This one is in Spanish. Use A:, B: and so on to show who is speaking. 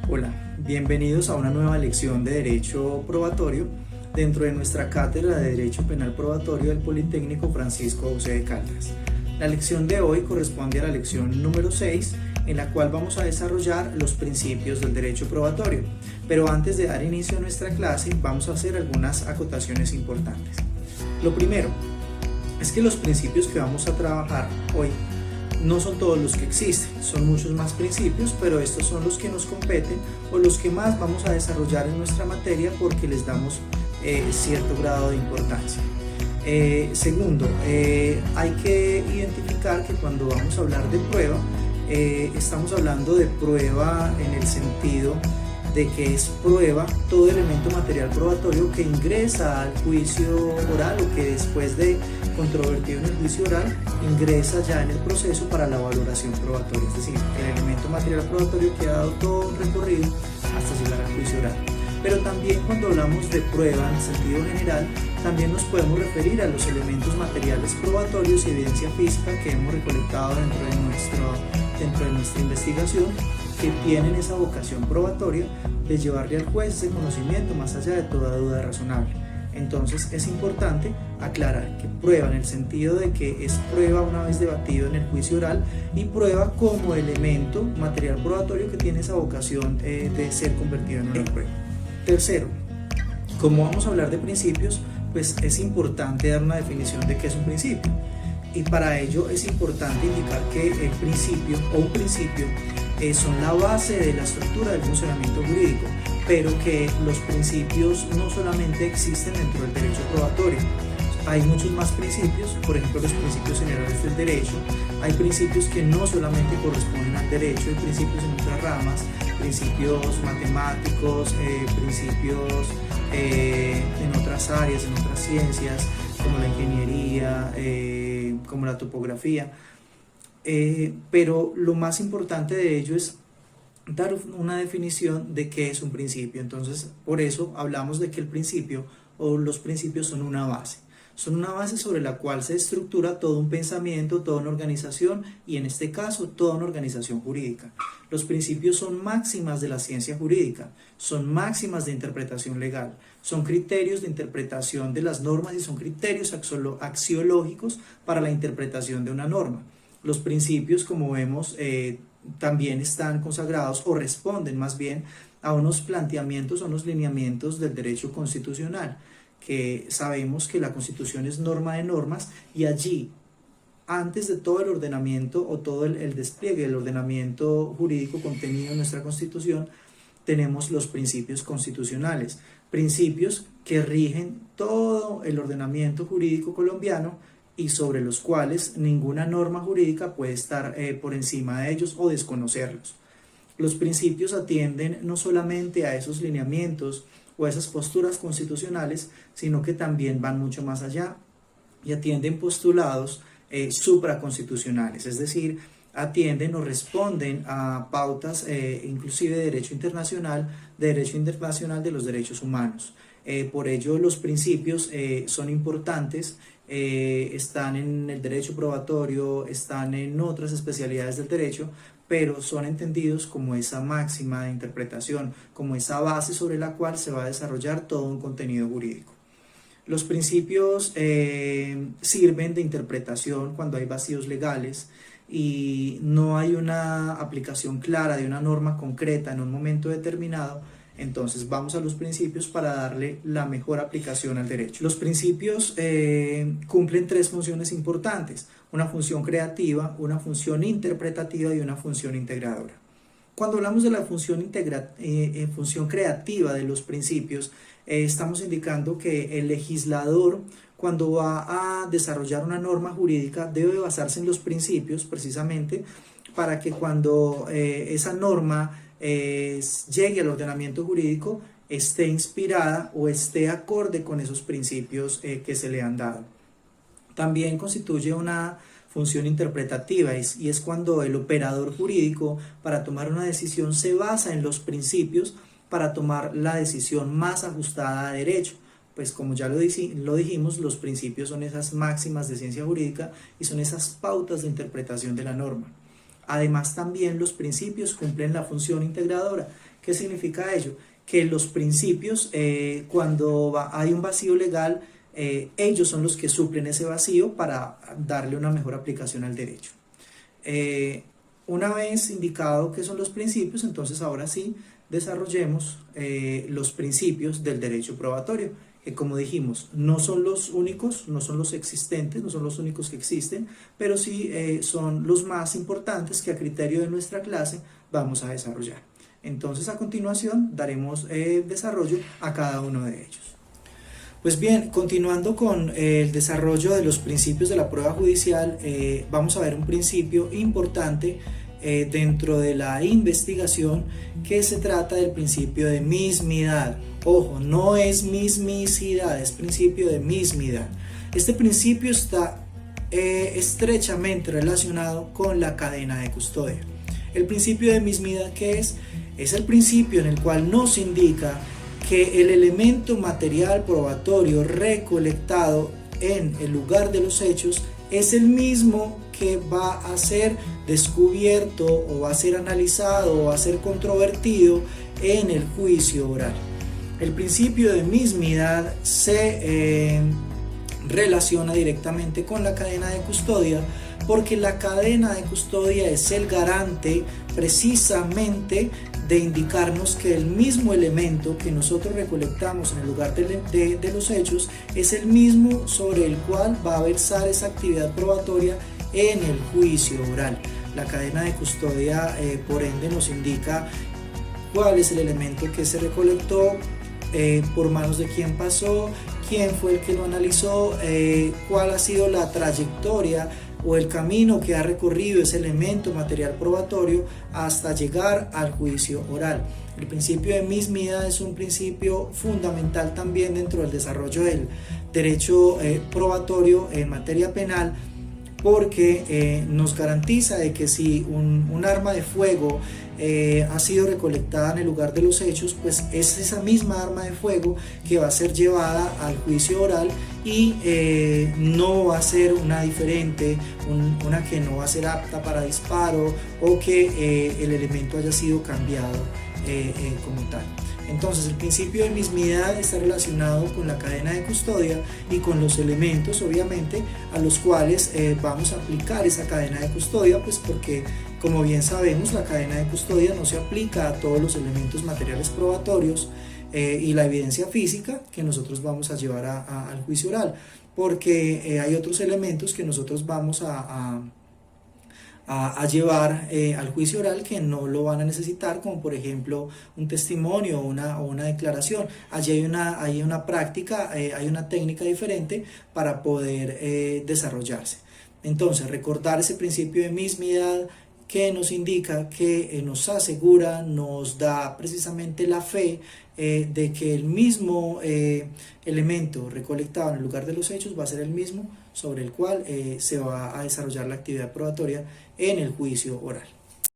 A: Hola, bienvenidos a una nueva lección de Derecho Probatorio dentro de nuestra cátedra de Derecho Penal Probatorio del Politécnico Francisco José de Caldas. La lección de hoy corresponde a la lección número 6, en la cual vamos a desarrollar los principios del derecho probatorio. Pero antes de dar inicio a nuestra clase, vamos a hacer algunas acotaciones importantes. Lo primero es que los principios que vamos a trabajar hoy no son todos los que existen, son muchos más principios, pero estos son los que nos competen o los que más vamos a desarrollar en nuestra materia porque les damos cierto grado de importancia. Segundo, hay que identificar que cuando vamos a hablar de prueba, estamos hablando de prueba en el sentido de que es prueba todo elemento material probatorio que ingresa al juicio oral o que después de controvertido en el juicio oral ingresa ya en el proceso para la valoración probatoria, es decir, el elemento material probatorio que ha dado todo un recorrido hasta llegar al juicio oral. Pero también cuando hablamos de prueba en sentido general, también nos podemos referir a los elementos materiales probatorios y evidencia física que hemos recolectado dentro de nuestra investigación, que tienen esa vocación probatoria de llevarle al juez ese conocimiento más allá de toda duda razonable. Entonces es importante aclarar que prueba en el sentido de que es prueba una vez debatido en el juicio oral y prueba como elemento material probatorio que tiene esa vocación de ser convertido en una prueba. Tercero, como vamos a hablar de principios, pues es importante dar una definición de qué es un principio. Y para ello es importante indicar que el principio o un principio son la base de la estructura del funcionamiento jurídico, pero que los principios no solamente existen dentro del derecho probatorio. Hay muchos más principios, por ejemplo los principios generales del derecho. Hay principios que no solamente corresponden al derecho, hay principios en otras ramas, principios matemáticos, principios en otras áreas, en otras ciencias, como la ingeniería, como la topografía. Pero lo más importante de ello es dar una definición de qué es un principio. Entonces, por eso hablamos de que el principio o los principios son una base. Son una base sobre la cual se estructura todo un pensamiento, toda una organización y en este caso toda una organización jurídica. Los principios son máximas de la ciencia jurídica, son máximas de interpretación legal, son criterios de interpretación de las normas y son criterios axiológicos para la interpretación de una norma. Los principios, como vemos, también están consagrados o responden más bien a unos planteamientos, a unos lineamientos del derecho constitucional, que sabemos que la Constitución es norma de normas y allí, antes de todo el ordenamiento o todo el despliegue del ordenamiento jurídico contenido en nuestra Constitución, tenemos los principios constitucionales, principios que rigen todo el ordenamiento jurídico colombiano y sobre los cuales ninguna norma jurídica puede estar por encima de ellos o desconocerlos. Los principios atienden no solamente a esos lineamientos o a esas posturas constitucionales, sino que también van mucho más allá y atienden postulados supraconstitucionales, es decir, atienden o responden a pautas inclusive de derecho internacional de los derechos humanos. Por ello los principios son importantes, están en el derecho probatorio, están en otras especialidades del derecho, pero son entendidos como esa máxima de interpretación, como esa base sobre la cual se va a desarrollar todo un contenido jurídico. Los principios sirven de interpretación cuando hay vacíos legales y no hay una aplicación clara de una norma concreta en un momento determinado. Entonces vamos a los principios para darle la mejor aplicación al derecho. Los principios cumplen tres funciones importantes: una función creativa, una función interpretativa y una función integradora. Cuando hablamos de la función creativa de los principios, estamos indicando que el legislador, cuando va a desarrollar una norma jurídica, debe basarse en los principios precisamente para que cuando esa norma llegue al ordenamiento jurídico esté inspirada o esté acorde con esos principios que se le han dado. También constituye una función interpretativa y es cuando el operador jurídico para tomar una decisión se basa en los principios para tomar la decisión más ajustada a derecho, pues como ya lo dijimos, los principios son esas máximas de ciencia jurídica y son esas pautas de interpretación de la norma. Además, también los principios cumplen la función integradora. ¿Qué significa ello? Que los principios, cuando hay un vacío legal, ellos son los que suplen ese vacío para darle una mejor aplicación al derecho. Una vez indicado qué son los principios, entonces ahora sí desarrollemos los principios del derecho probatorio, que como dijimos, no son los únicos, no son los existentes, no son los únicos que existen, pero sí son los más importantes que a criterio de nuestra clase vamos a desarrollar. Entonces a continuación daremos desarrollo a cada uno de ellos. Pues bien, continuando con el desarrollo de los principios de la prueba judicial, vamos a ver un principio importante dentro de la investigación, que se trata del principio de mismidad. Ojo, no es mismicidad, es principio de mismidad. Este principio está estrechamente relacionado con la cadena de custodia. El principio de mismidad, ¿qué es? Es el principio en el cual nos indica que el elemento material probatorio recolectado en el lugar de los hechos es el mismo que va a ser descubierto o va a ser analizado o va a ser controvertido en el juicio oral. El principio de mismidad se relaciona directamente con la cadena de custodia, porque la cadena de custodia es el garante precisamente de indicarnos que el mismo elemento que nosotros recolectamos en el lugar de los hechos es el mismo sobre el cual va a versar esa actividad probatoria en el juicio oral. La cadena de custodia, por ende, nos indica cuál es el elemento que se recolectó, por manos de quién pasó, quién fue el que lo analizó, cuál ha sido la trayectoria o el camino que ha recorrido ese elemento material probatorio hasta llegar al juicio oral. El principio de mismidad es un principio fundamental también dentro del desarrollo del derecho probatorio en materia penal, porque nos garantiza de que si un arma de fuego ha sido recolectada en el lugar de los hechos, pues es esa misma arma de fuego que va a ser llevada al juicio oral y no va a ser una diferente, una que no va a ser apta para disparo o que el elemento haya sido cambiado como tal. Entonces el principio de mismidad está relacionado con la cadena de custodia y con los elementos, obviamente, a los cuales vamos a aplicar esa cadena de custodia, pues porque, como bien sabemos, la cadena de custodia no se aplica a todos los elementos materiales probatorios y la evidencia física que nosotros vamos a llevar al juicio oral, porque hay otros elementos que nosotros vamos a llevar al juicio oral que no lo van a necesitar, como por ejemplo un testimonio o una declaración. Allí hay una práctica, hay una técnica diferente para poder desarrollarse. Entonces, recordar ese principio de mismidad que nos indica, que nos asegura, nos da precisamente la fe de que el mismo elemento recolectado en el lugar de los hechos va a ser el mismo sobre el cual se va a desarrollar la actividad probatoria en el juicio oral.